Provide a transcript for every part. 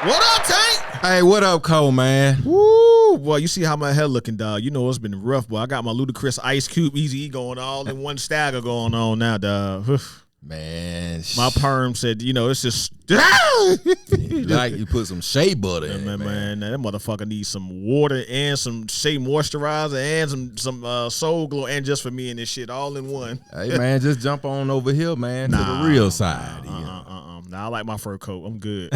What up, Tank? Hey, what up, Cole, man? Woo! Boy, you see how my hair looking, dog. You know it's been rough, boy. I got my Ludacris Ice Cube EAZY going all in one stagger going on now, dog. Man. My perm said, it's just... like you put some shea butter in it, man. That motherfucker needs some water and some shea moisturizer and some Soul Glow and just for me and this shit all in one. Hey, man, just jump on over here, man, to the real side. Nah, I like my fur coat. I'm good.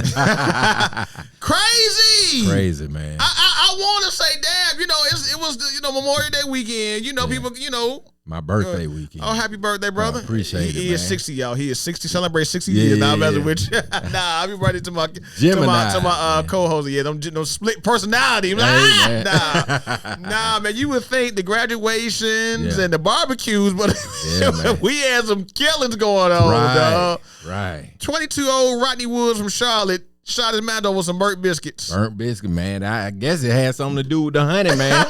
Crazy, man. I want to say, damn, it was the, Memorial Day weekend. People, my birthday weekend. Oh, happy birthday, brother. Appreciate it, He is 60, y'all. He is 60. Celebrate 60 years. Now I'm messing with you. Nah, I'll be running to my co-host. Yeah, them split personality. Nah, man. You would think the graduations and the barbecues, but we had some killings going on, dog. Right. 22-year-old Rodney Woods from Charlotte shot his man over some burnt biscuits. Burnt biscuit, man. I guess it had something to do with the honey, man.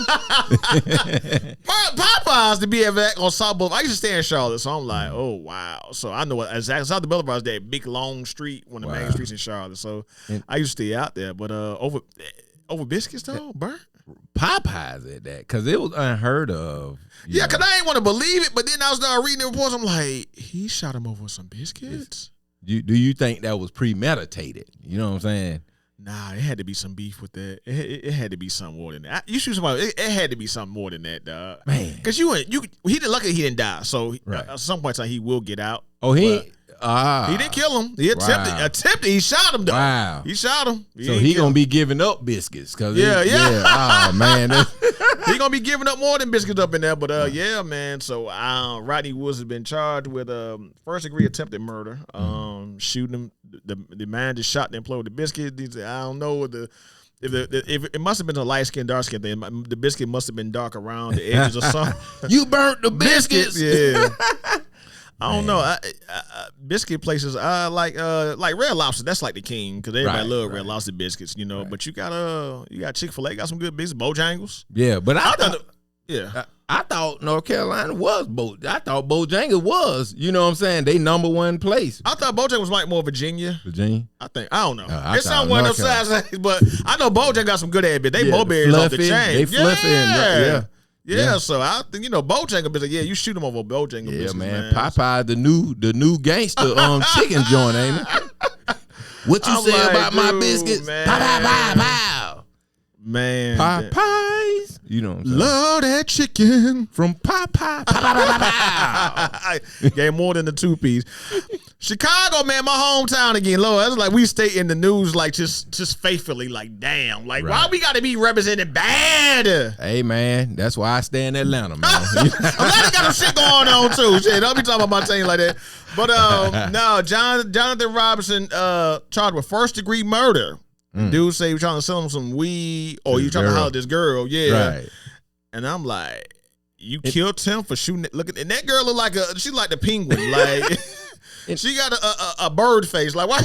Popeyes, to be exact, on South Boulevard. I used to stay in Charlotte, so I'm like, oh, wow. So I know what exactly. South Boulevard is that big, long street, one of the main streets in Charlotte. So I used to stay out there. But over biscuits, though, burnt? Popeyes at that, because it was unheard of. Yeah, because I ain't want to believe it, but then I started reading the reports. I'm like, he shot him over some biscuits? Do you think that was premeditated? You know what I'm saying? Nah, it had to be some beef with that. It had to be something more than that. You shoot somebody. It had to be something more than that, dog. Man, because luckily he didn't die. So at some point in time he will get out. Oh, he didn't kill him. He attempted. He shot him though. Wow, he shot him. So he gonna be giving up biscuits, cause oh man, he gonna be giving up more than biscuits up in there. But yeah, man. So Rodney Woods has been charged with first degree attempted murder. Shooting him. The man just shot the employee with the biscuit. I don't know if it must have been a light skin, dark skin thing. The biscuit must have been dark around the edges or something. You burnt the biscuits. Yeah. I don't know. Biscuit places, like Red Lobster. That's like the king because everybody love Red Lobster biscuits, But you got Chick-fil-A, got some good biscuits, Bojangles. Yeah, but I thought North Carolina was I thought Bojangles was. You know what I'm saying? They #1 place. I thought Bojangles was like more Virginia. I don't know. It's not one of those sides, but I know Bojangles got some good ass bits. They mulberries off the chain. They fluffy Yeah, so I think Bojangles is you shoot them over Bojangles. Yeah, man. Popeye, the new gangster chicken joint, ain't it? What you say about my biscuits? Man. Pow. Man, Popeyes. You know what I'm saying? Love that chicken from Popeye. Gave more than the 2-piece. Chicago, man, my hometown again. Lord, that's like we stay in the news like just faithfully, like damn, like why we got to be represented bad? Hey man, that's why I stay in Atlanta, man. Atlanta got some shit going on too. Shit, don't be talking about my team like that. But no, Jonathan Robinson charged with first degree murder. Dude say he was trying to sell him some weed, or you trying to holler at this girl, right? And I'm like, you killed him for shooting. And that girl look like she like the penguin, like. And she got a bird face, like why?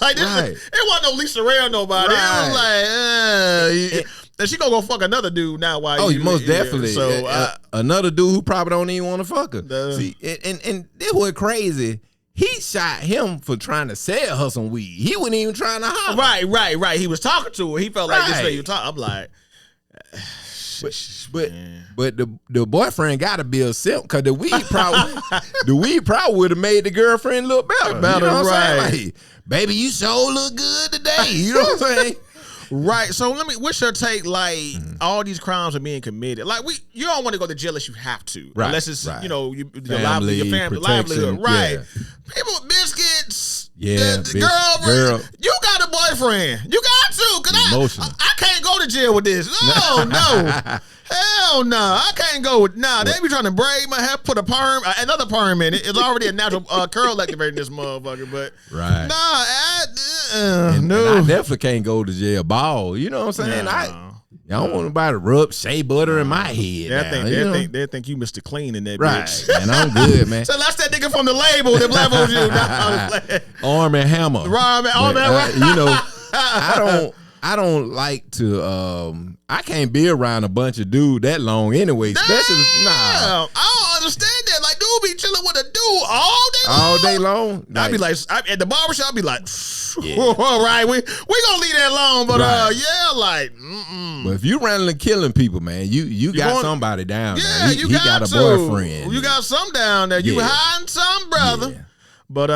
Like this, it wasn't no Lisa Ray or nobody. Right. It was like, and she gonna go fuck another dude now. Most definitely. So another dude who probably don't even want to fuck her. See, and this was crazy. He shot him for trying to sell her some weed. He wasn't even trying to holler. Right. He was talking to her. He felt like this way you talk. I'm like. But the boyfriend got to be a simp because the weed probably would have made the girlfriend look better. You know what I'm saying? Like, baby, you sure look good today. You know what I'm saying? Right. So what's your take? Like all these crimes are being committed. Like you don't want to go to jail unless you have to, unless it's your family livelihood. Right. Yeah. People with biscuits. Yeah, girl, you got a boyfriend. You got to, because I can't go to jail with this. No. Hell no. I can't go with, they be trying to braid my hair, put another perm in it. It's already a natural curl activating this motherfucker, but no. I definitely can't go to jail ball. You know what I'm saying? I don't want nobody to rub shea butter in my head. They think you Mr. Clean in that bitch. Right, and I'm good, man. So that's that nigga from the label that levels you. Arm and Hammer. Arm and Hammer. I don't like to. I can't be around a bunch of dudes that long anyway. Especially I don't understand that. Like, dude be chilling with dude all day long. I'd be like, at the barbershop, I'd be like, all right, we gonna leave that alone. But But if you randomly killing people, man, you got somebody down there. Yeah, He got a boyfriend. You got some down there. You hiding some, brother. Yeah. But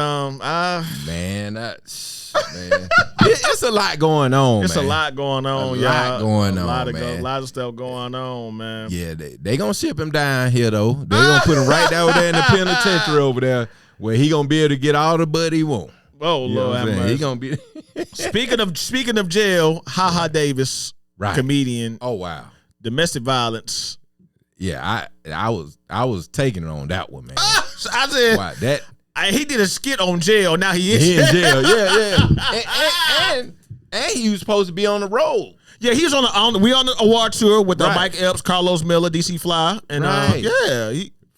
man, it's a lot going on. It's man. a lot going on, y'all. A lot of stuff going on, man. Yeah, they gonna ship him down here though. They gonna put him right down there in the penitentiary over there, where he gonna be able to get all the butt he want. Oh Lord, he gonna be. Speaking of jail, Ha Davis, comedian. Oh wow, domestic violence. Yeah, I was taking it on that one, man. I said wow, that. He did a skit on jail. Now he is in jail. Yeah. And he was supposed to be on the road. Yeah, he was on the award tour with Mike Epps, Carlos Miller, DC Fly, and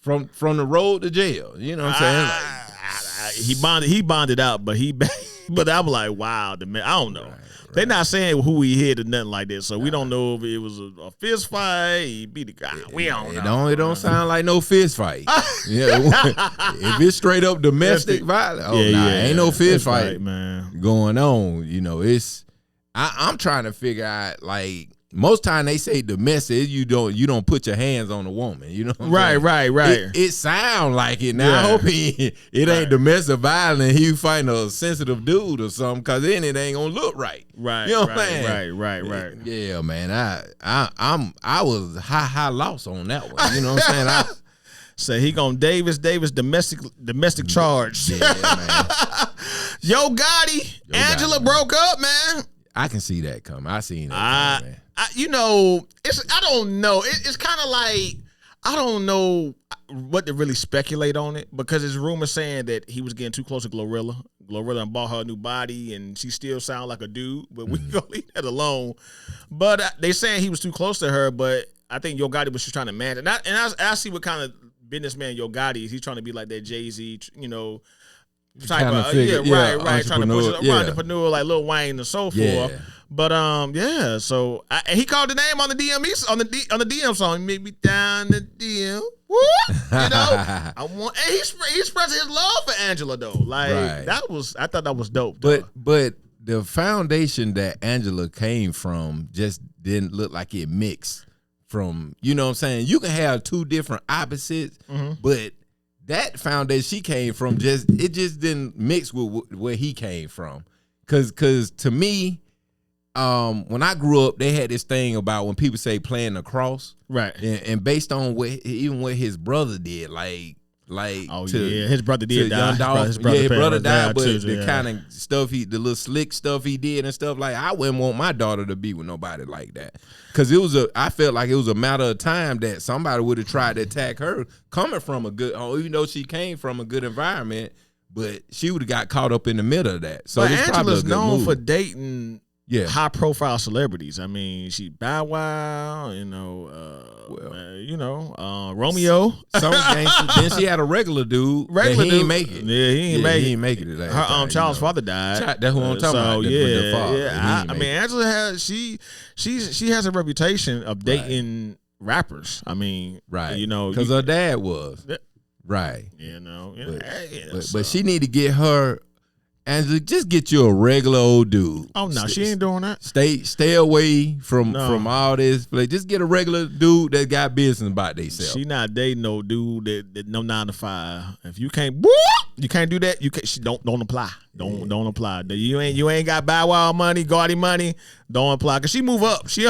from the road to jail. You know what I'm saying? He bonded out, but I'm like, wow, I don't know. They're not saying who he hit or nothing like that, so we don't know if it was a fist fight. He beat the guy. We don't know. It don't sound like no fist fight. If it's straight up domestic violence, ain't no fist fight man going on. You know, I'm trying to figure out, like, most time they say domestic, you don't put your hands on a woman. You know what I'm saying? Right. It sound like it. Now I hope it ain't domestic violence. He fighting a sensitive dude or something, because then it ain't gonna look right. Right. You know what I'm saying? Right. Yeah, man. I was high loss on that one. You know what I'm saying? So he gonna Davis domestic charge. Yeah, man. Yo Gotti, Angela broke up, man. I can see that coming. I seen that coming, man. I don't know. It's kind of like, I don't know what to really speculate on it, because there's rumors saying that he was getting too close to Glorilla. Glorilla bought her a new body, and she still sound like a dude, but we gonna leave that alone. But they saying he was too close to her, but I think Yo Gotti was just trying to manage. And I see what kind of businessman Yo Gotti is. He's trying to be like that Jay-Z, type of right, trying to push it, entrepreneur like Lil Wayne and so forth. But so he called the name on the DM on the DM song. Make me down the DM. I want. And he expressed his love for Angela though. Like I thought that was dope. But the foundation that Angela came from just didn't look like it mixed from. You know what I'm saying? You can have two different opposites, but that foundation she came from just didn't mix with where he came from. Cause to me, when I grew up, they had this thing about when people say playing the cross, right? And based on what his brother did, his brother did die. His brother died, but the kind of stuff the little slick stuff he did and stuff, like, I wouldn't want my daughter to be with nobody like that. Cause I felt like it was a matter of time that somebody would have tried to attack her coming from a good home, even though she came from a good environment, but she would have got caught up in the middle of that. So Angela's known for dating high profile celebrities. I mean, she Bow Wow, Romeo. Some gangster. Then she had a regular dude. He ain't make it. Yeah, he ain't make it. Her Child's father died. That's who I'm talking about. I mean, Angela has she has a reputation of dating rappers. I mean, because her dad was right. But she need to get her. And just get you a regular old dude. Oh no, she ain't doing that. Stay away from all this. Just get a regular dude that got business about themselves. She not dating no dude that no 9 to 5. If you can't do that. You can't. Don't apply. Don't apply. You ain't got Bow Wow money, Gotti money. Don't apply, cause she move up. She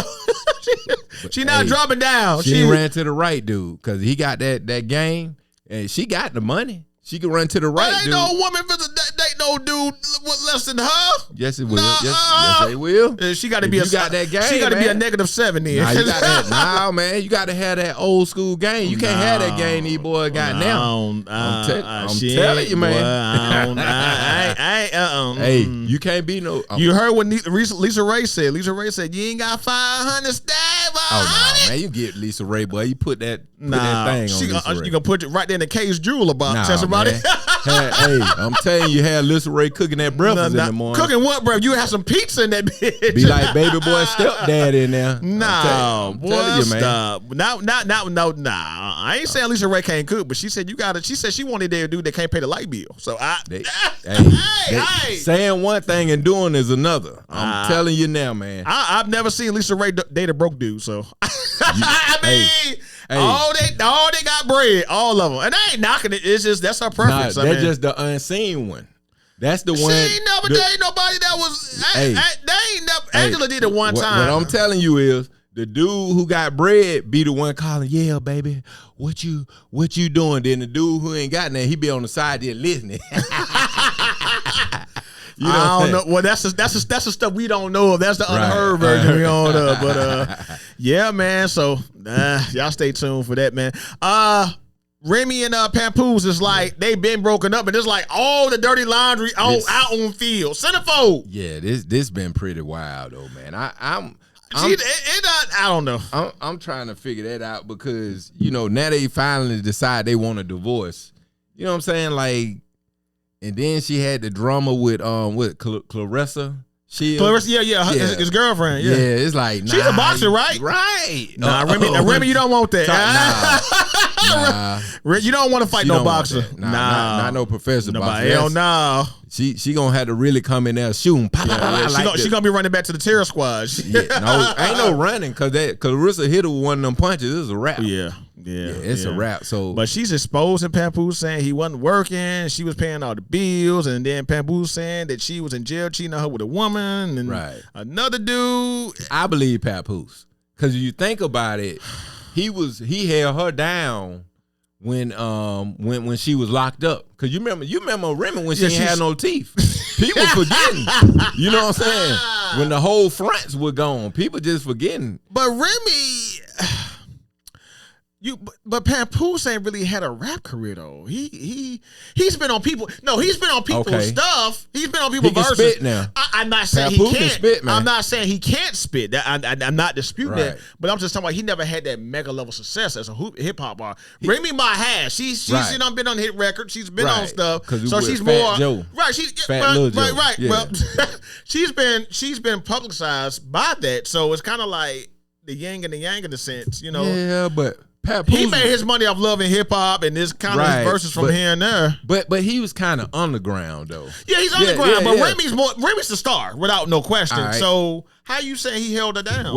not dropping down. She ran to the right dude because he got that game, and she got the money. She can run to the right. Ain't no woman for date no dude with less than her. Yes, it will. Yes, they will. She got to be got that game. She got to be a -7 then. Nah, you got that. Nah, man, you got to have that old school game. You can't have that game these boys got now. I'm telling you, man. Hey, you can't be no. You heard what Lisa Ray said. Lisa Ray said, "You ain't got 500 stab." Oh no, man! You get Lisa Ray, boy. You put that thing on Lisa Ray. You gonna put it right there in the Cage Jewel about test about it. Hey, I'm telling you, had Lisa Ray cooking that breakfast in the morning. Cooking what, bro? You have some pizza in that bitch. Be like baby boy stepdad in there. No, boy, stop. No. I ain't saying Lisa Ray can't cook, but she said you got it. She said she wanted their dude that can't pay the light bill. So saying one thing and doing is another. I'm telling you now, man. I've never seen Lisa Ray date a broke dude. So all they got bread, all of them, and I ain't knocking it. It's just that's her preference. Nah, that's just the unseen one. That's the one. She ain't never dated nobody that was. They ain't never. Angela did it one time. What I'm telling you is, the dude who got bread be the one calling, yeah, baby, what you doing? Then the dude who ain't got nothing, he be on the side there listening. I don't know. Well, that's the stuff we don't know of. That's the unheard version we don't know. But yeah, man. So y'all stay tuned for that, man. Remy and Papoose is like they've been broken up, and it's like all the dirty laundry out on field. Centerfold. Yeah, this been pretty wild though, man. I don't know. I'm trying to figure that out because now they finally decide they want a divorce. You know what I'm saying? Like, and then she had the drama with Clarissa. Clarissa, his girlfriend. Yeah, it's like she's a boxer, right? Right. Nah, Remy, you don't want that. Nah. You don't want to fight no boxer. Nah, not no professional boxer. Hell no. She gonna have to really come in there shooting. She gonna be running back to the terror squad. Ain't no running because Clarissa hit her with one of them punches. This is a wrap. Yeah, it's a wrap. So, but she's exposing Papoose, saying he wasn't working. She was paying all the bills, and then Papoose saying that she was in jail cheating on her with a woman and another dude. I believe Papoose because you think about it, he held her down when she was locked up. Cause you remember Remy when she ain't had no teeth. People forgetting. You know what I'm saying? When the whole fronts were gone, people just forgetting. But Remy, but Papoose ain't really had a rap career though. He's been on people. No, he's been on people's stuff. He's been on people's verses. Spit now. I'm not saying Papoose he can't. Spit, man. I'm not saying he can't spit. I'm not disputing that. But I'm just talking about he never had that mega level success as a hip hop artist. Remy Ma has. She's been on hit records. She's been on stuff. So she's more Joe. Right. She's right. Yeah. Well, she's been publicized by that. So it's kind of like the yin and the yang in a sense, Yeah, but Papoose, he made his money off love and hip hop and this kind of verses from here and there. But he was kind of underground though. Yeah, he's underground. But Remy's the star without no question. Right. So how you say he held her down?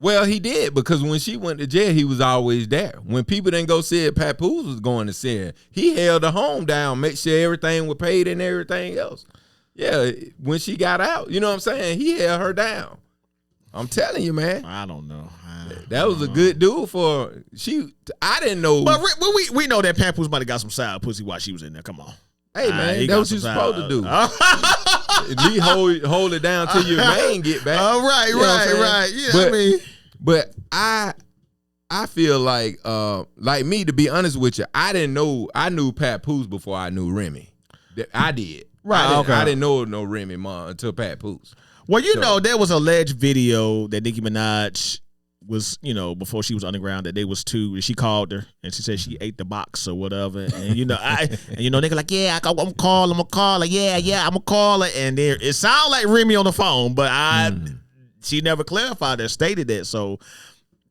Well, he did because when she went to jail, he was always there. When people didn't go see it, Papoose was going to see it. He held her home down, make sure everything was paid and everything else. Yeah, when she got out, you know what I'm saying? He held her down. I'm telling you, man. I don't know. That was a good dude for she. I didn't know, but we know that Papoose might have got some side pussy while she was in there. Come on, hey man, that's what you supposed to do. At least hold it down till your man get back. Oh, right. Yeah, but I feel like me, to be honest with you, I didn't know. I knew Papoose before I knew Remy. I did. Right. I didn't know no Remy Ma until Papoose. Well, there was an alleged video that Nicki Minaj was, before she was underground, that they was two. She called her and she said she ate the box or whatever. And nigga like, yeah, I'm gonna call her. Yeah, I'm gonna call her. And there, it sounded like Remy on the phone, but she never clarified that, stated that. So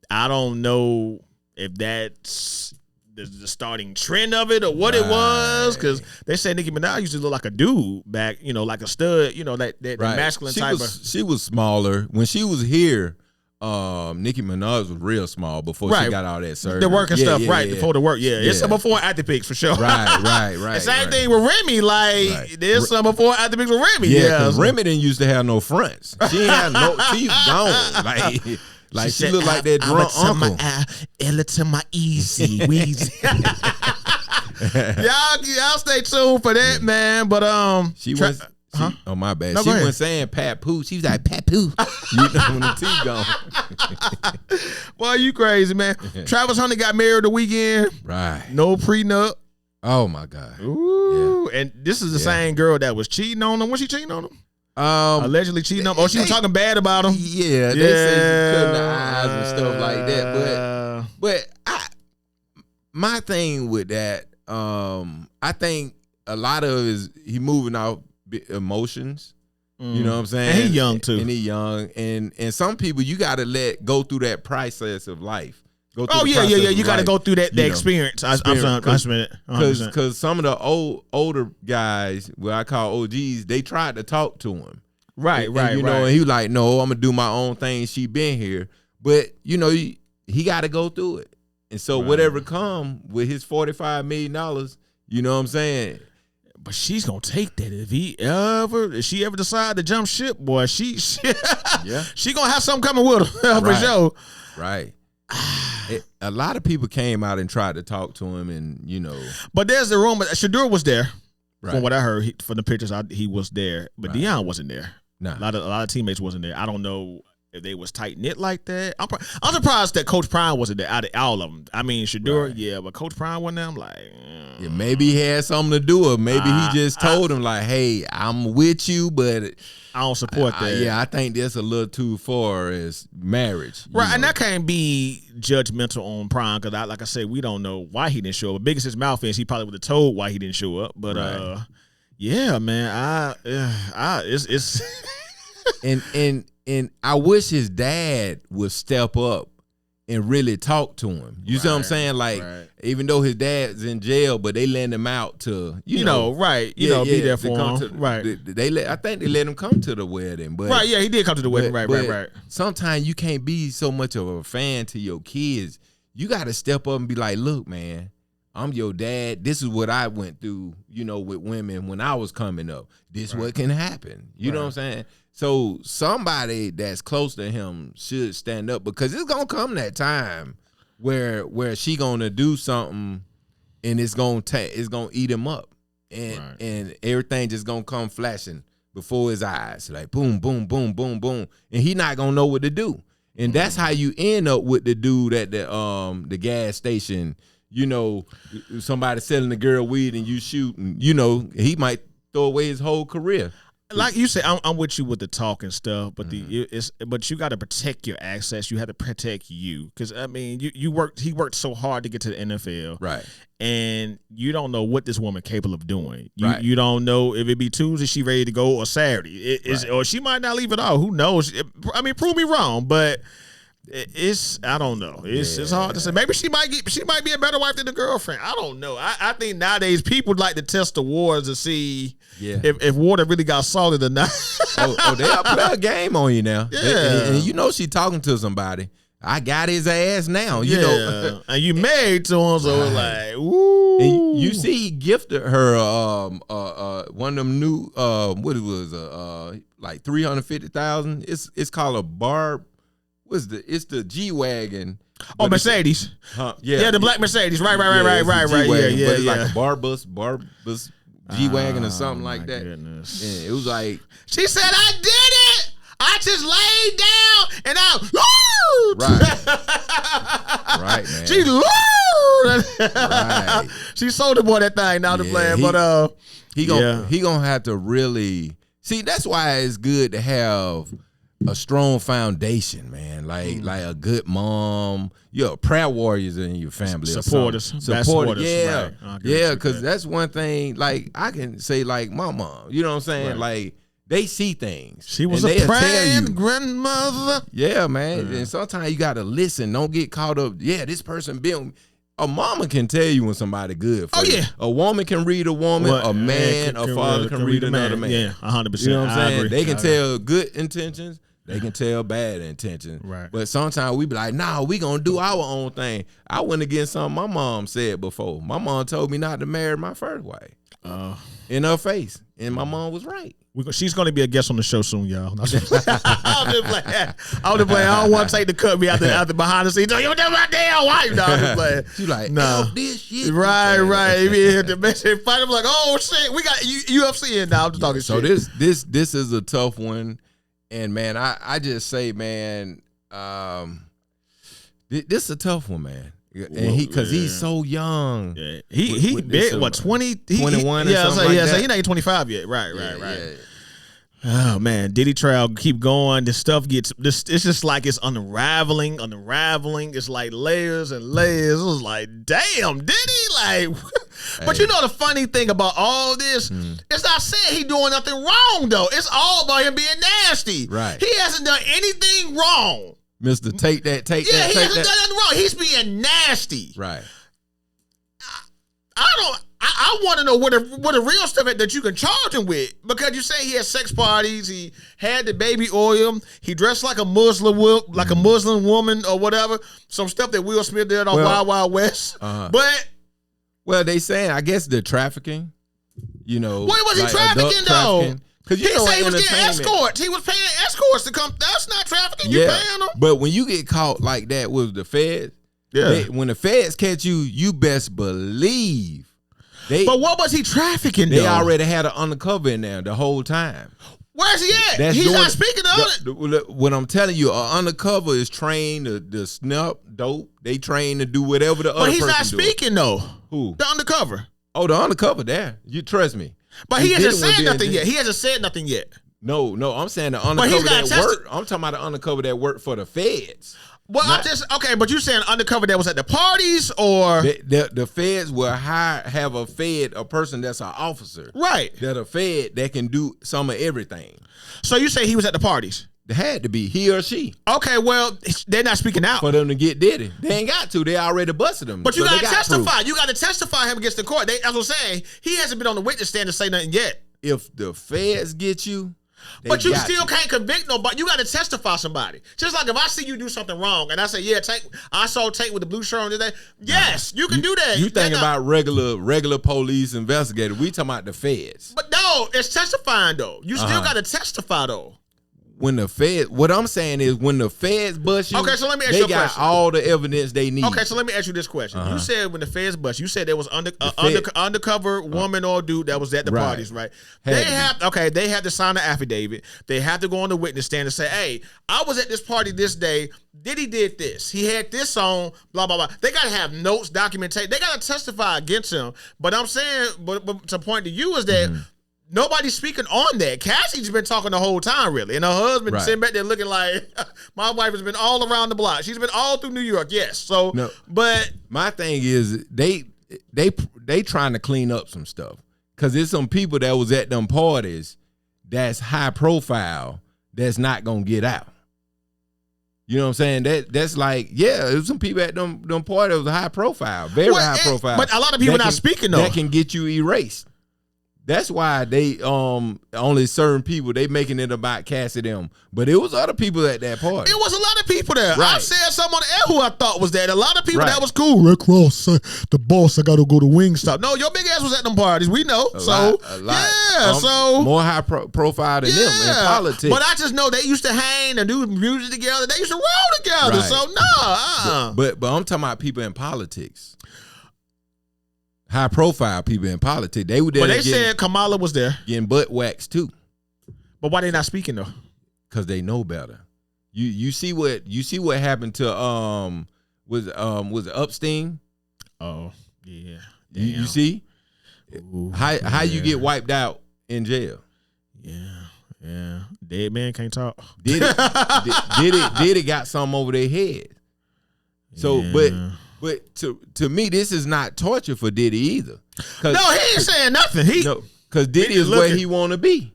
I don't know if that's the starting trend of it or what it was, because they said Nicki Minaj used to look like a dude back, like a stud, that masculine type of. She was smaller when she was here. Nicki Minaj was real small before she got all that surgery. The work and stuff, before the work, It's some before and after pics for sure. Right. The same thing with Remy, there's some before and after pics with Remy. Yeah, because Remy didn't used to have no fronts. She ain't have no, she's gone. Like she looked like that drunk uncle. Ella to my EAZY, Weezy. Y'all stay tuned for that, man. But she was. Oh my bad. She wasn't saying Papoose. She was like Papoose. When the teeth gone. Boy, you crazy, man. Travis Hunter got married the weekend. Right. No prenup. Oh my God. Ooh, and this is the same girl that was cheating on him. Was she cheating on him? Allegedly cheating on him. Oh, she was talking bad about him. Yeah, they say she cutting the eyes and stuff like that. But my thing with that, I think a lot of it is he moving off emotions. You know what I'm saying? And he young too. And he young. And some people you got to let go through that process of life. Yeah. You got to go through that experience. Because some of the older guys, what I call OGs, they tried to talk to him. Right. You know, and he was like, no, I'm gonna do my own thing. She been here, but you know, he got to go through it. And so whatever come with his $45 million, you know what I'm saying. But she's gonna take that if she ever decide to jump ship, boy. She gonna have something coming with her for sure. Right. A lot of people came out and tried to talk to him, and you know. But there's the rumor. Shadur was there. Right. From what I heard from the pictures, he was there, but Deion wasn't there. No, a lot of teammates wasn't there. I don't know if they was tight knit like that. I'm surprised that Coach Prime wasn't there out of all of them. I mean, Shadur, but Coach Prime wasn't there. I'm like, yeah, maybe he had something to do with. Maybe he just told him like, "Hey, I'm with you, but I don't support that." I think that's a little too far as marriage, right? And that can't be judgmental on Prime because, like I said, we don't know why he didn't show up. Biggest his mouth is, he probably would have told why he didn't show up. But yeah, man, it's and I wish his dad would step up and really talk to him. You see what I'm saying? Like, even though his dad's in jail, but they let him out to, you know, be there for him. I think they let him come to the wedding. But he did come to the wedding. Right. Sometimes you can't be so much of a fan to your kids. You got to step up and be like, look, man, I'm your dad. This is what I went through, you know, with women when I was coming up. This what can happen. You know what I'm saying? So somebody that's close to him should stand up because it's gonna come that time where she gonna do something and it's gonna eat him up and everything just gonna come flashing before his eyes like boom, boom, boom, boom, boom, and he not gonna know what to do. And that's how you end up with the dude at the gas station. You know, somebody selling the girl weed and you shooting. You know, he might throw away his whole career. Like you said, I'm with you with the talk and stuff, but but you got to protect your access. You have to protect you because I mean, he worked so hard to get to the NFL, right? And you don't know what this woman capable of doing. You don't know if it be Tuesday she ready to go or Saturday, or she might not leave at all. Who knows? I mean, prove me wrong, but. I don't know. It's hard to say. Maybe she might be a better wife than the girlfriend. I don't know. I think nowadays people like to test the waters to see if water really got salted or not. They'll play a game on you now. Yeah, and you know she talking to somebody. I got his ass now. You know, and you married to him, so it's like, ooh. And you see, he gifted her one of them new what it was like $350,000. It's called a Barb. It's the G-Wagon. Oh, Mercedes. Yeah, the black Mercedes. Right. Yeah. But it's like a Barbus G-Wagon or something like that. Goodness. Yeah, it was like she said, I did it. I just laid down and Right, man. She right. She sold the boy that thing now to play, but he gonna have to really see. That's why it's good to have a strong foundation, man. Like a good mom, prayer warriors in your family, supporters, yeah, because that's one thing. Like I can say, like my mom, you know what I'm saying? Like they see things. She was a praying grandmother. Yeah, man. And sometimes you gotta listen. Don't get caught up. Yeah, this person built. A mama can tell you when somebody good for you. A woman can read a woman. A man, a father can read another man. Yeah, 100%. You know what I'm saying? Agree. They can tell good intentions. They can tell bad intentions. Right. But sometimes we be like, nah, we gonna do our own thing. I went against something my mom said before. My mom told me not to marry my first wife. In her face. And my mom was right. She's going to be a guest on the show soon, y'all. I'm just playing. I don't want to take the cut me out the behind the scenes. You know my damn wife. No, I'm just playing. She like, this shit. Right. The message fight. I'm like, oh shit, we got UFC in now. I'm just talking shit. So this is a tough one. And man, I just say, man, this is a tough one, man. And he's so young. Yeah. He big, what, 20? 21 or something like that? So he not even 25 yet. Right. Yeah. Oh man, Diddy trial keep going. This stuff gets this. It's just like it's unraveling. It's like layers and layers. It was like, damn, Diddy, like. But you know the funny thing about all this, it's not saying he doing nothing wrong though. It's all about him being nasty. Right. He hasn't done anything wrong. Mr. Take that. Yeah, he hasn't done nothing wrong. He's being nasty. Right. I want to know what the real stuff that you can charge him with, because you say he had sex parties, he had the baby oil, he dressed like a Muslim woman or whatever, some stuff that Will Smith did on Wild Wild West. But they saying, I guess, the trafficking. You know, what was he trafficking though? Because he said he was getting escorts. He was paying escorts to come. That's not trafficking. You paying them. But when you get caught like that with the feds, when the feds catch you, you best believe. But what was he trafficking? They already had an undercover in there the whole time. Where's he at? He's not speaking of it. When I'm telling you, an undercover is trained to snuff dope. They trained to do whatever the other person do. But he's not speaking though. Who? The undercover. Oh, the undercover there. You trust me. But he hasn't said nothing yet. He hasn't said nothing yet. No, I'm saying the undercover that worked. I'm talking about the undercover that worked for the feds. Well, but you saying undercover that was at the parties, or the feds will have a person that's an officer, right? That a fed that can do some of everything. So you say he was at the parties? It had to be he or she. Okay, well they're not speaking out for them to get Diddy. They ain't got to. They already busted him. But you got to testify. Proof. You got to testify him against the court. As I'm saying, he hasn't been on the witness stand to say nothing yet. If the feds get you. But you still can't convict nobody. You got to testify somebody. Just like if I see you do something wrong and I say, I saw Tate with the blue shirt on today. Yes, you can do that. You think about regular police investigator. We talking about the feds. But no, it's testifying though. You still got to testify though. What I'm saying is when the feds bust you, so let me ask you a question. They got all the evidence they need. Okay, so let me ask you this question. You said when the feds bust, you said there was undercover woman or dude that was at the parties, right? They have to sign an affidavit. They have to go on the witness stand and say, hey, I was at this party this day. Diddy did this. He had this on, blah, blah, blah. They got to have notes, documentation. They got to testify against him. But I'm saying, but to point to you is that nobody's speaking on that. Cassie's been talking the whole time, really. And her husband sitting back there looking like, my wife has been all around the block. She's been all through New York, yes. So, no, but my thing is they trying to clean up some stuff. Because there's some people that was at them parties that's high profile that's not going to get out. You know what I'm saying? That's like, there's some people at them parties that was high profile, very high profile. But a lot of people not speaking, though. That can get you erased. That's why they only certain people they making it about Cassie them, but it was other people at that party. It was a lot of people there. Right. I said someone who I thought was there. A lot of people that was cool. Rick Ross, the boss. I got to go to Wingstop. No, your big ass was at them parties. We know. A lot. So more high profile than them in politics. But I just know they used to hang and do music together. They used to roll together. Right. So no. But I'm talking about people in politics. High profile people in politics. They were there. But they said Kamala was there. Getting butt waxed too. But why they not speaking though? Because they know better. You see what happened to was it Epstein? Oh, yeah. You see? Ooh, how you get wiped out in jail? Yeah. Dead man can't talk. Did it got something over their head. So But to me, this is not torture for Diddy either. No, he ain't saying nothing. Because Diddy is where he want to be.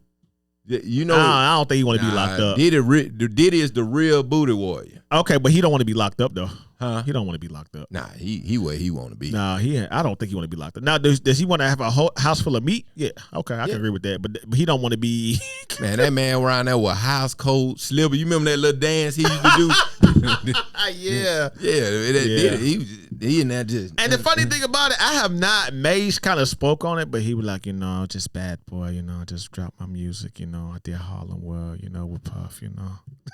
You know, I don't think he want to be locked up. Diddy is the real booty warrior. Okay, but he don't want to be locked up though. Huh? He don't want to be locked up. Nah, he where he want to be. Nah, I don't think he want to be locked up. Now, does he want to have a whole house full of meat? Yeah, okay, I can agree with that. But he don't want to be. Man, that man around there with house coat, sliver. You remember that little dance he used to do? Yeah. He in that just. And the funny thing about it, I have not. Mace kind of spoke on it, but he was like, just bad boy, just drop my music, I did Harlem World, with Puff,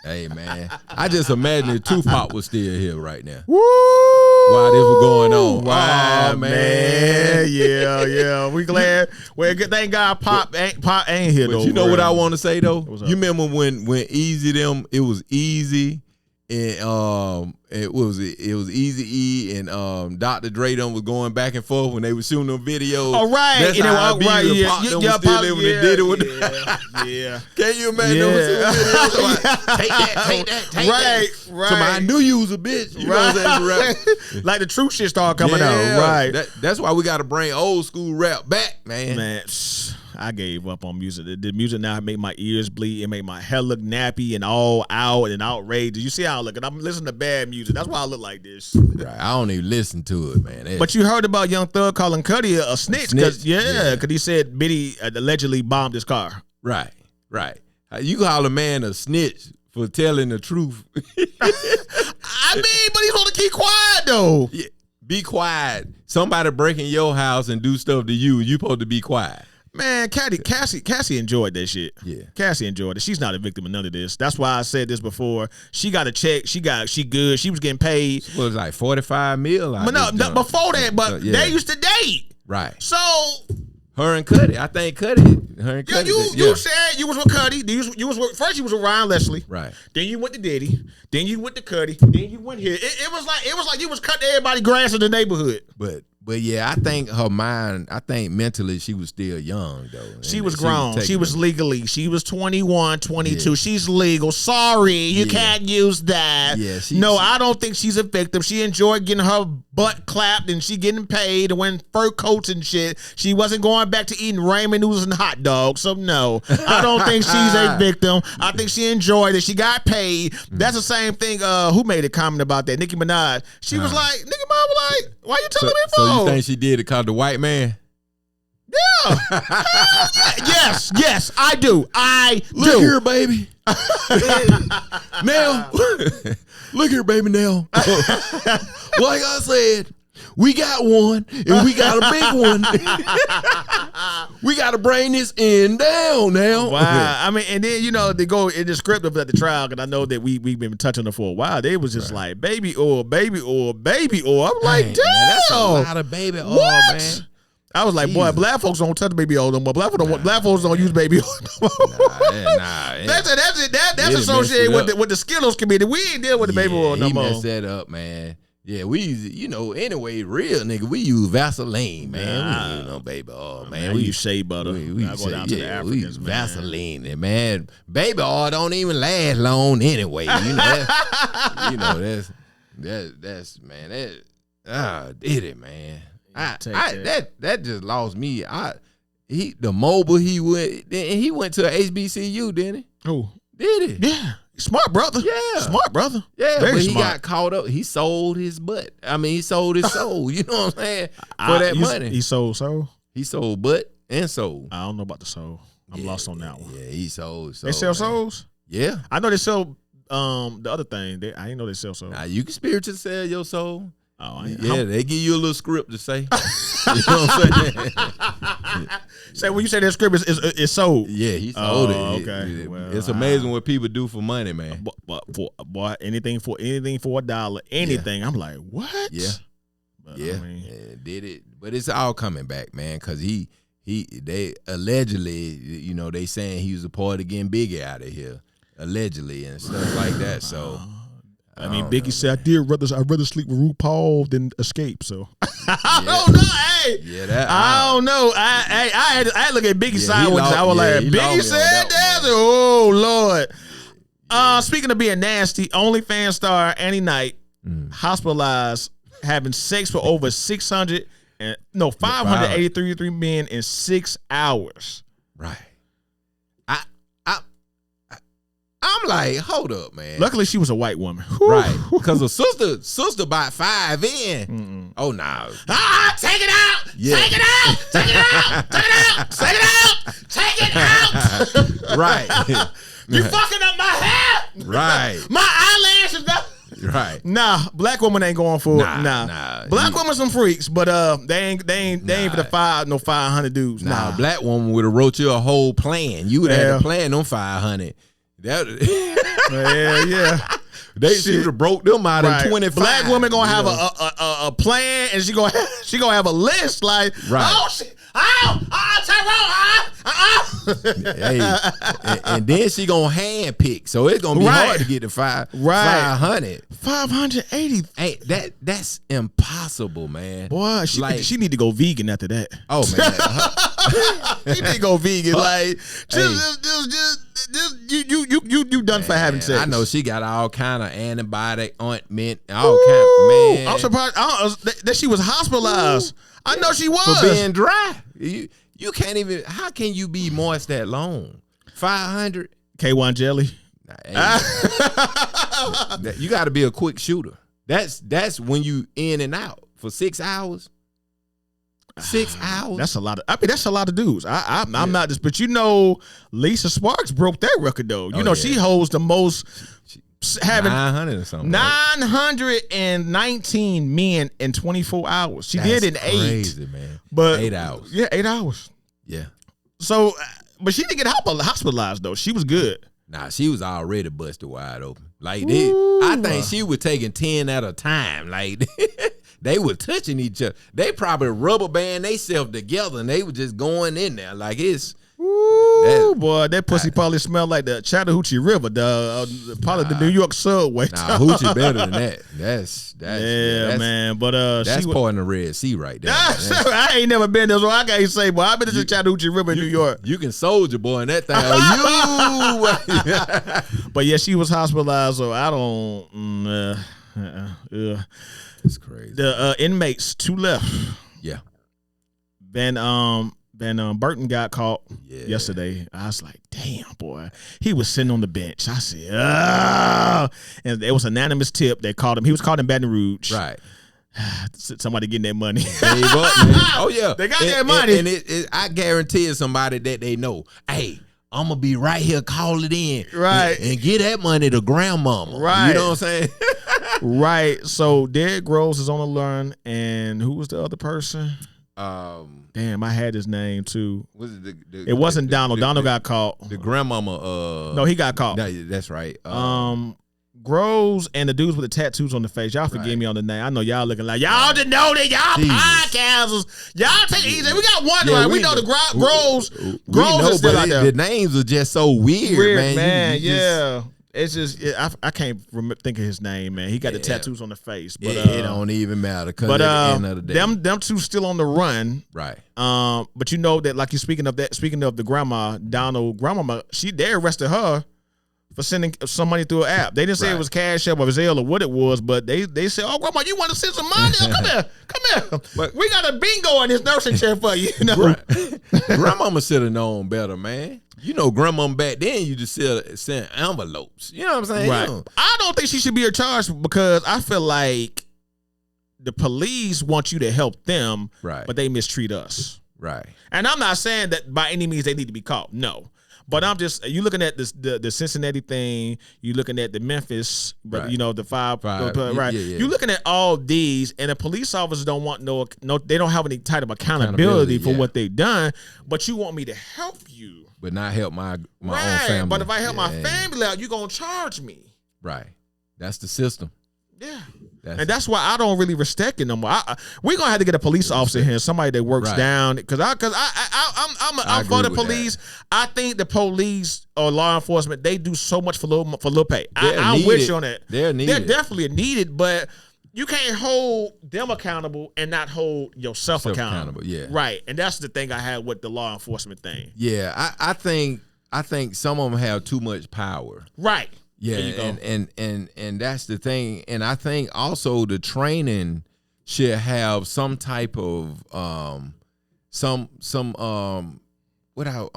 Hey man, I just imagine if Tupac was still here right now. Woo! While this was going on. Wow, man. Yeah. We glad. Well, thank God Pop ain't here though. But you know what I want to say though? You remember when EAZY them, it was EAZY and it was EAZY and Dr. Dre them was going back and forth when they were shooting them videos. Oh right, that's how right, yeah, did it with yeah. Can you imagine them videos? Like, take that, right. So I knew you was a bitch. You know what I'm saying? Like the true shit started coming out. Right. That's why we got to bring old school rap back, man. Man, I gave up on music. The music now make my ears bleed. It make my hair look nappy and all out and outraged. You see how I look? And I'm listening to bad music. That's why I look like this. Right. I don't even listen to it, man. But you heard about Young Thug calling Cudi a snitch? Because he said Biddy allegedly bombed his car. Right. You call a man a snitch for telling the truth. I mean, but he's supposed to keep quiet though. Yeah, be quiet. Somebody break in your house and do stuff to you. You supposed to be quiet. Man, Cassie enjoyed that shit. Yeah. Cassie enjoyed it. She's not a victim of none of this. That's why I said this before. She got a check. She good. She was getting paid. It was like 45 mil. But no, before that, but they used to date. Right. So her and Cudi. I think Cudi. Her and Cudi. You said you was with Cudi. First you was with Ryan Leslie. Right. Then you went to Diddy. Then you went to Cudi. Then you went here. It was like you was cutting everybody's grass in the neighborhood. But yeah, I think her mind, mentally she was still young though. She was grown. She was legally. She was 21, 22. Yeah. She's legal. Sorry, you can't use that. Yeah, I don't think she's a victim. She enjoyed getting her butt clapped and she getting paid and wearing fur coats and shit. She wasn't going back to eating ramen noodles and hot dogs. So no, I don't think she's a victim. I think she enjoyed it. She got paid. That's the same thing. Who made a comment about that? Nicki Minaj. She was like, Nicki Minaj was like, why you telling me for? So you think she did it cause the white man? Yeah. Yes, I do. Look here, baby. Now, look here, baby. Now, like I said, we got one, and we got a big one. We got to bring this end down now. Wow. I mean, and then, they go in the script of the trial, because I know that we've been touching on for a while. They was just like, baby oil, baby oil, baby oil. I'm like, damn. Man, that's a lot of baby oil, man. I was like, boy, black folks don't touch baby oil no more. Black folks don't use baby oil no more. That's associated with the Skittles committee. We ain't deal with the baby oil no more. He messed that up, man. Yeah, we use, anyway, real nigga, we use Vaseline, man. We use no baby oil, man. We use shea butter. We go down to the Africans, man. Vaseline, and man, baby oil don't even last long anyway. That's did it, man. That just lost me. The mobile he went to a HBCU, didn't he? Oh, did he? Yeah. Smart brother. Yeah. Smart brother. Yeah, very but he smart. got caught up. He sold his butt. I mean, he sold his soul. You know what I'm saying? For that money. He sold soul? He sold butt and soul. I don't know about the soul. I'm lost on that one. Yeah, he sold soul. They sell souls? Yeah. I know they sell the other thing. I didn't know they sell souls. Nah, you can spiritually sell your soul. Oh, they give you a little script to say. You know what I'm saying? Say when you say that script is sold. Yeah, he sold it. Okay. It's amazing what people do for money, man. But for anything for $1, anything. I'm like, what? Yeah. But, did it. But it's all coming back, man, because they allegedly, they saying he was a part of getting Biggie out of here. Allegedly and stuff like that. So I mean, Biggie said, I'd rather sleep with RuPaul than escape. So I don't know. Hey, I don't know. I had to look at Biggie sideways. I was like, Biggie said that. Oh Lord. Speaking of being nasty, OnlyFans star Annie Knight hospitalized having sex for over 583 men in 6 hours. Right. I'm like, hold up, man. Luckily, she was a white woman. Right. Because a sister bought 5 in. Mm-mm. Oh, no. Take it out. Yeah. Take it out. Take it out. Take it out. Take it out. Take it out. Right. You fucking up my hair. Right. My eyelashes. Right. Nah, black woman ain't going for it. Nah. Black women some freaks, but they ain't for the 500 dudes. Nah, black woman would have wrote you a whole plan. You would have had to plan on 500. Yeah. They should have broke them out in 25. Black woman gonna have a plan, and she gonna have a list like, oh shit, Hey, and then she gonna hand pick, so it's gonna be hard to get to 500. 580. Hey, that's impossible, man. Boy, she need to go vegan after that. Oh man, she need to go vegan. Like just you done for having sex. I know she got all kind of antibiotic ointment, all kind. Man, I'm surprised that she was hospitalized. I know she was for being dry. You can't even. How can you be moist that long? 500 K1 jelly. You got to be a quick shooter. That's when you in and out for 6 hours. 6 hours. That's a lot of. I mean, that's a lot of dudes. I'm not just, but Lisa Sparks broke that record though. She holds the most. Having 900 or something. 919 men in 24 hours. She did in 8. Crazy, man. But 8 hours. Yeah, 8 hours. Yeah. So, but she didn't get hospitalized though. She was good. Nah, she was already busted wide open. Like I think she was taking 10 at a time. Like they were touching each other. They probably rubber band themselves together and they were just going in there. Like it's. Ooh, boy, that pussy probably smelled like the Chattahoochee River, probably the New York subway. Nah, hoochie better than that. That's man. But that's part in the Red Sea right there. I ain't never been there, so I can't say. Boy, I've been to the Chattahoochee River in New York. You can soldier boy in that thing. But yeah, she was hospitalized, so I don't. It's crazy. The inmates 2 left. Yeah. Then Burton got caught yesterday. I was like, damn, boy. He was sitting on the bench. I said, and it was an anonymous tip. They called him. He was caught in Baton Rouge. Right. Somebody getting that money. There you go, man. Oh, yeah. They got that money. And I guarantee it's somebody that they know. Hey, I'm going to be right here, call it in. Right. And get that money to grandmama. Right. You know what I'm saying? Right. So Derrick Groves is on the run. And who was the other person? Damn, I had his name too. Was it it wasn't Donald. Donald got caught. The grandmama. No, he got caught. That's right. Groves and the dudes with the tattoos on the face. Y'all forgive me on the name. I know y'all looking like y'all didn't know that y'all podcasters. Y'all take it easy. We got one right. We know the Groves. Groves is still out there. The names are just so weird, man. Yeah. It's just I can't think of his name, man. He got the tattoos on the face, but it don't even matter. But at the end of the day, them two still on the run, right? But you know that, like you speaking of the grandma grandmama, they arrested her for sending some money through an app. They didn't say it was Cash App or Zelle or what it was, but they said, "Oh, grandma, you want to send some money? Come here. But we got a bingo in this nursing chair for you." You know, grandmama should have known better, man. You know, grandmama back then, you just send envelopes. You know what I'm saying? Right. I don't think she should be charged because I feel like the police want you to help them, but they mistreat us. Right. And I'm not saying that by any means they need to be caught. No. But I'm just, you looking at this, the Cincinnati thing, you looking at the Memphis, but you know, the five right? Yeah. You looking at all these, and the police officers don't want no, they don't have any type of accountability for what they've done. But you want me to help you, but not help my own family. But if I help my family out, you gonna charge me. Right. That's the system. Yeah. That's why I don't really respect it no more. We're gonna have to get a police officer here, somebody that works down, because I'm for the police. That. I think the police or law enforcement, they do so much for little pay. I'm with you on that. They're definitely needed, but you can't hold them accountable and not hold yourself accountable. Yeah, right. And that's the thing I had with the law enforcement thing. Yeah, I think some of them have too much power. Right. Yeah, and that's the thing. And I think also the training should have some type of I'm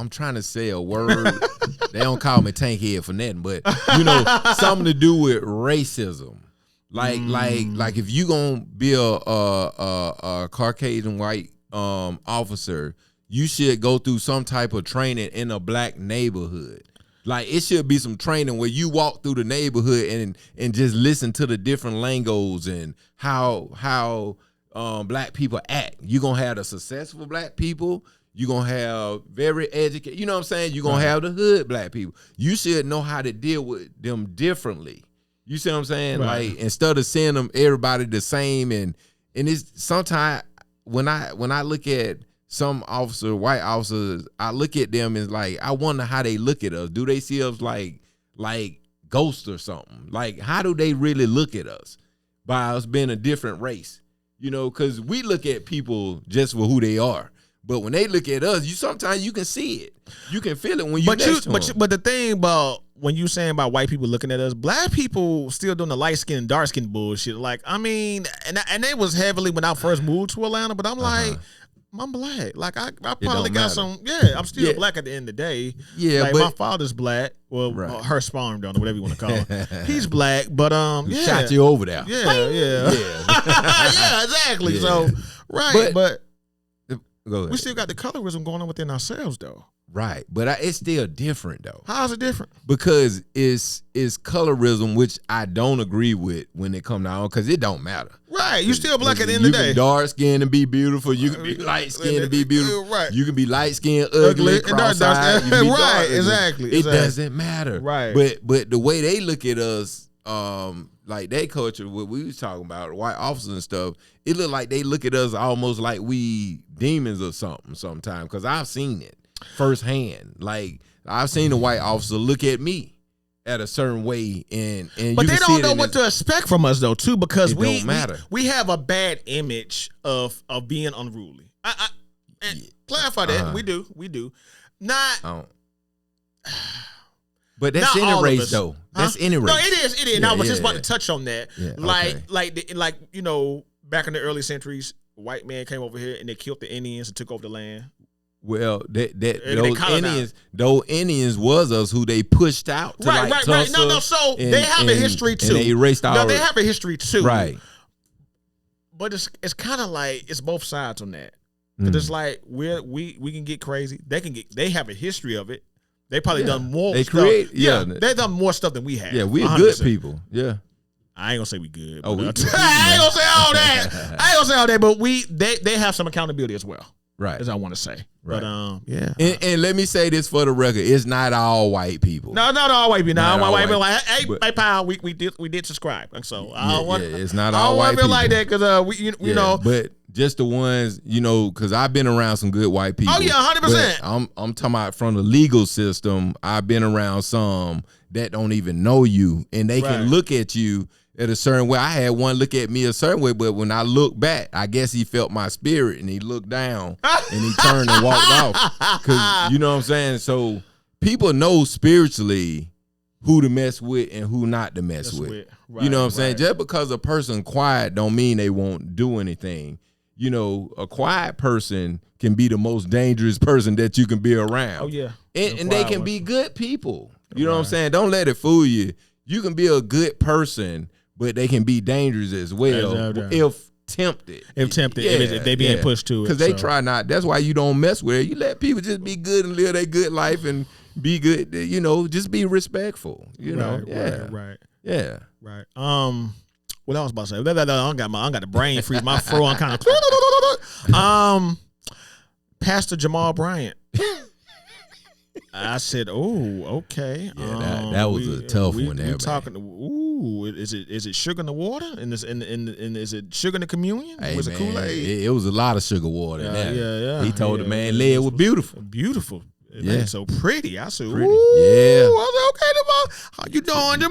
trying to say a word. They don't call me tank head for nothing, but you know, something to do with racism. Like if you gonna be a Caucasian white officer, you should go through some type of training in a black neighborhood. Like it should be some training where you walk through the neighborhood and just listen to the different lingo's and how black people act. You're gonna have the successful black people, you're gonna have very educated, you know what I'm saying? You're gonna have the hood black people. You should know how to deal with them differently. You see what I'm saying? Right. Like instead of seeing them everybody the same and it's sometimes when I look at some white officers, I look at them as like, I wonder how they look at us. Do they see us like ghosts or something? Like, how do they really look at us by us being a different race? You know, because we look at people just for who they are. But when they look at us, sometimes you can see it. You can feel it when you next to them. But the thing about when you saying about white people looking at us, black people still doing the light skin and dark skin bullshit. Like, I mean, and they was heavily when I first moved to Atlanta, but I'm like, I'm black. Like I probably got some. Yeah, I'm still black at the end of the day. Yeah, like, but my father's black. Well, her sperm donor, whatever you want to call it. He's black, but yeah, shot you over there. Yeah. Yeah, exactly. Yeah. So but we still got the colorism going on within ourselves, though. Right, but it's still different though. How is it different? Because it's colorism, which I don't agree with when it comes down, because it don't matter. Right, you still black at the end of the day. You can dark skin and be beautiful. You can be light skin and be beautiful. Right. You can be light skin, ugly, cross-eyed. Right, exactly. It doesn't matter. Right. But the way they look at us, like their culture, what we was talking about, white officers and stuff, it look like they look at us almost like we demons or something sometimes. Because I've seen it firsthand. Like, I've seen a white officer look at me at a certain way, but they don't know what to expect from us though, too, because we have a bad image of being unruly. Clarify that. We do not. But that's not any race though. That's any race. No, it is. Yeah, and I was just about to touch on that. Yeah, like you know, back in the early centuries, white man came over here and they killed the Indians and took over the land. Well, those Indians was us who they pushed out to right. No. So they have a history too. And they erased our. No, they have a history too. Right. But it's kind of like it's both sides on that. Because it's like we can get crazy. They have a history of it. They probably done more. They stuff. They done more stuff than we have. Yeah, we're good people. Yeah. I ain't gonna say we good. Oh, I ain't gonna say all that. But they have some accountability as well. Right. As I want to say. Right. But yeah. And let me say this for the record: it's not all white people. No, not all white people. No, all white people. Like, hey, pal, we did subscribe. So I don't want. It's not all white people like that because we know. But just the ones, you know, because I've been around some good white people. Oh yeah, 100%. I'm talking about from the legal system. I've been around some that don't even know you, and they can look at you at a certain way. I had one look at me a certain way, but when I look back, I guess he felt my spirit, and he looked down, and he turned and walked off. Because, you know what I'm saying? So people know spiritually who to mess with and who not to mess with. Right, you know what I'm saying? Just because a person quiet don't mean they won't do anything. You know, a quiet person can be the most dangerous person that you can be around. Oh, yeah. And they can be good people. You know what I'm saying? Don't let it fool you. You can be a good person, but they can be dangerous as well if tempted. If they being pushed to it. Because they try not. That's why you don't mess with it. You let people just be good and live their good life and be good. You know, just be respectful. You know, right. Yeah, right. What I was about to say? I got the brain freeze. My throat. I'm kind of. Pastor Jamal Bryant. I said, "Oh, okay." Yeah, that was a tough one. There, talking. Ooh, is it sugar in the water? And is it sugar in the communion? Hey, was it Kool-Aid? It was a lot of sugar water. Yeah. He told the man, "Lead was beautiful, beautiful." Yeah, so pretty. I said, pretty. Yeah. I said, okay, Jamal. How you doing,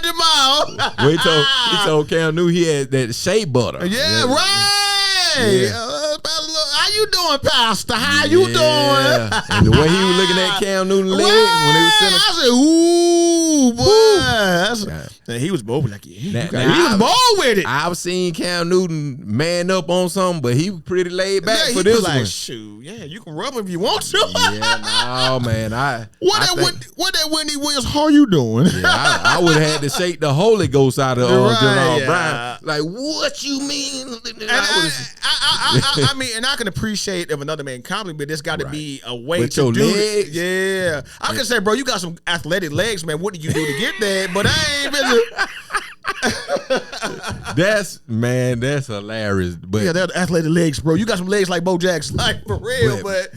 Jamal? Well, he told Cam knew he had that shea butter. Yeah, right. Yeah. How you doing, Pastor? How you doing? And the way he was looking at Cam Newton's leg when he was sitting, I said, "Ooh, boy!" And he was bold like, he was bold with it. I've seen Cam Newton man up on something, but he was pretty laid back for this one. Shoot, yeah, you can rub him if you want to. No, man, what that Wendy Williams? How you doing? Yeah, I would have had to shake the Holy Ghost out of Jamal Bryant. Like, what you mean? I mean, and I can appreciate if another man compliment, but there's got to be a way with to your do legs? it. Yeah, I can say, bro, you got some athletic legs, man. What did you do to get that? But I ain't been. That's hilarious. But yeah, they're athletic legs, bro. You got some legs like Bo Jackson, like for real. But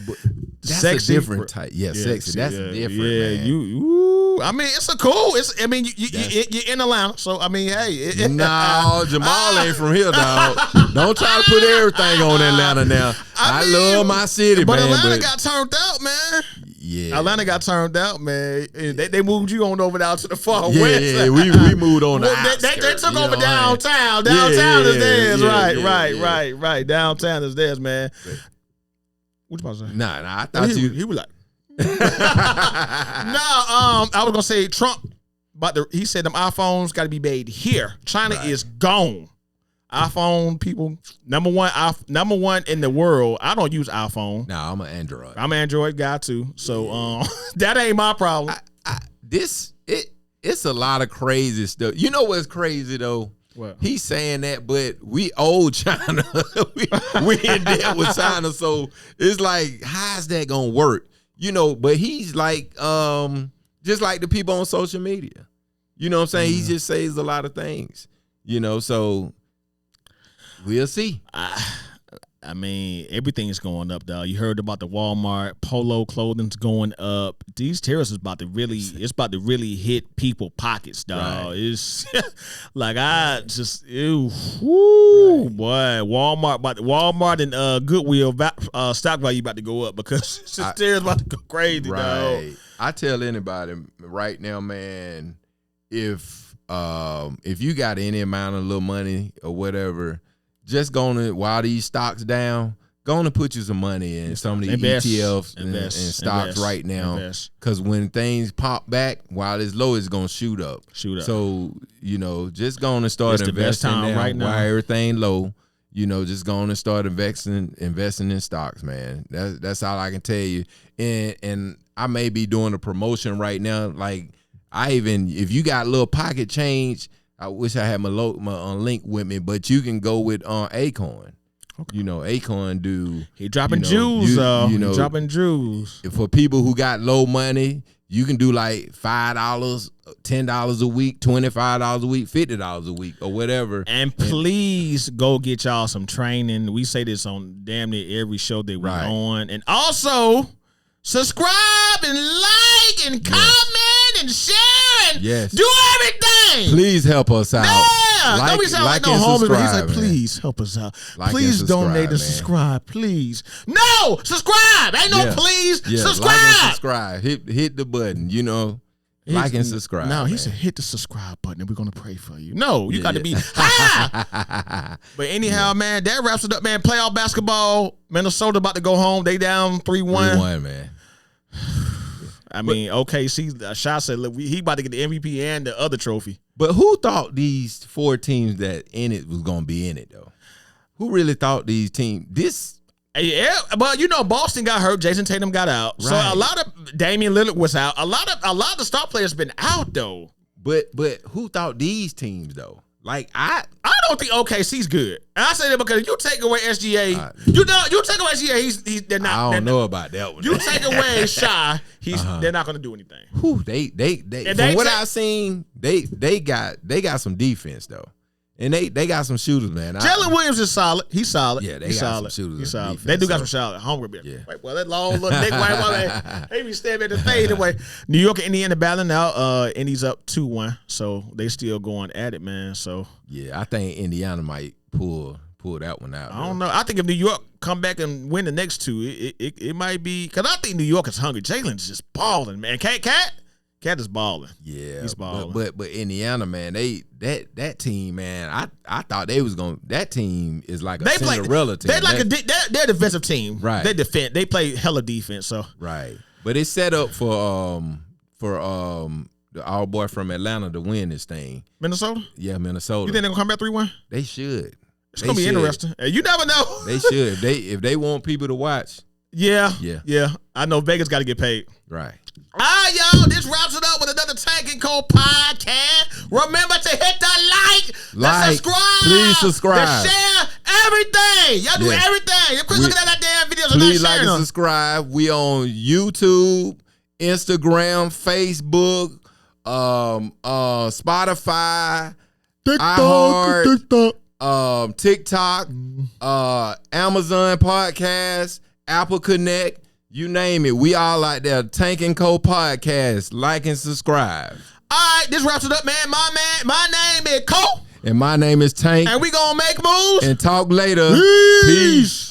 that's sexy, a different type. Yeah, sexy. That's different. Yeah, man. you. I mean, it's a cool. I mean, you're in Atlanta, so I mean, hey. No, Jamal ain't from here, dog. Don't try to put everything on Atlanta now. I love my city, but man. Atlanta got turned out, man. Yeah, Atlanta got turned out, man. They moved you on over down to the far west. Yeah, we moved on. They took over downtown. Downtown is theirs, right. Downtown is theirs, man. What you about to say? Nah. I thought he was like. I was gonna say Trump, he said them iPhones got to be made here. China is gone. iPhone people, number one in the world. I don't use iPhone. No, I'm an Android. I'm an Android guy too. So that ain't my problem. It's a lot of crazy stuff. You know what's crazy though? What? He's saying that, but we owe China. we in debt with China, so it's like, how's that gonna work? You know, but he's like, just like the people on social media. You know what I'm saying? He just says a lot of things. You know, so we'll see. I mean, everything's going up, dog. You heard about the Walmart Polo clothing's going up. These tariffs is about to really hit people pockets, dog. Right. It's like boy, Walmart and Goodwill stock value about to go up because tariffs about to go crazy, dog. I tell anybody right now, man, if you got any amount of little money or whatever, just while these stocks down, going to put you some money in some of the ETFs and stocks right now. Because when things pop back, while it's low, it's going to shoot up. So, you know, just going to start investing now right now while everything low. You know, just going to start investing in stocks, man. That's all I can tell you. And I may be doing a promotion right now. Like, if you got a little pocket change, I wish I had my link with me, but you can go with Acorn. Okay. You know, Acorn he dropping jewels. Dropping jewels. For people who got low money, you can do like $5, $10 a week, $25 a week, $50 a week, or whatever. And please go get y'all some training. We say this on damn near every show that we're on. And also subscribe and like and comment and share and do everything. Please help us out. Yeah, don't be sound like no homies, but he's like, please help us out. Please donate and subscribe, please. No, subscribe. Ain't no please. Subscribe. Like and subscribe. Hit the button, you know. Like and subscribe. No, he said hit the subscribe button and we're going to pray for you. No, you got to be high. But anyhow, man, that wraps it up, man. Playoff basketball. Minnesota about to go home. They down 3-1. 3-1, man. I mean, OKC, Shot said he about to get the MVP and the other trophy. But who thought these 4 teams that in it was going to be in it, though? Who really thought these teams? Yeah, but you know, Boston got hurt. Jason Tatum got out. Right. So a lot of Damian Lillard was out. A lot of the star players been out, though. But who thought these teams, though? Like, I don't think OKC's good. And I say that because you take away SGA, you take away SGA, they're not. I don't know about that one. You take away Shy, they're not going to do anything. Whew, they from what I've seen, they got some defense though, and they got some shooters, man. Jalen Williams is solid. He's solid. Yeah, they got some shooters. He's solid. They do got some solid. Hunger. Yeah. Right, well, that long look, Nick White, they be stabbing at the fade away. New York and Indiana battling out. Indy's up 2-1, so they still going at it, man. So yeah, I think Indiana might pull that one out. I don't know. I think if New York come back and win the next 2, it might be because I think New York is hungry. Jalen's just balling, man. Cat is balling. Yeah, he's balling. But Indiana, man, that team, man, I thought they was gonna. That team is like a Cinderella team. They're a defensive team. Right. They defend. They play hella defense. So right. But it's set up for our boy from Atlanta to win this thing. Minnesota. Yeah, Minnesota. You think they're gonna come back 3-1? They should. It's gonna be interesting. You never know. They should. If they want people to watch. Yeah. I know Vegas got to get paid. Right. All right, y'all. This wraps it up with another Tank and Co podcast. Remember to hit the the subscribe. Please subscribe. The share everything. Y'all do everything. You're looking at that damn videos. Please like and subscribe. We on YouTube, Instagram, Facebook, Spotify, TikTok, Amazon Podcast, Apple Connect. You name it. We all out there. Tank and Co podcast. Like and subscribe. All right, this wraps it up, man. My name is Co. And my name is Tank. And we gonna make moves. And talk later. Peace.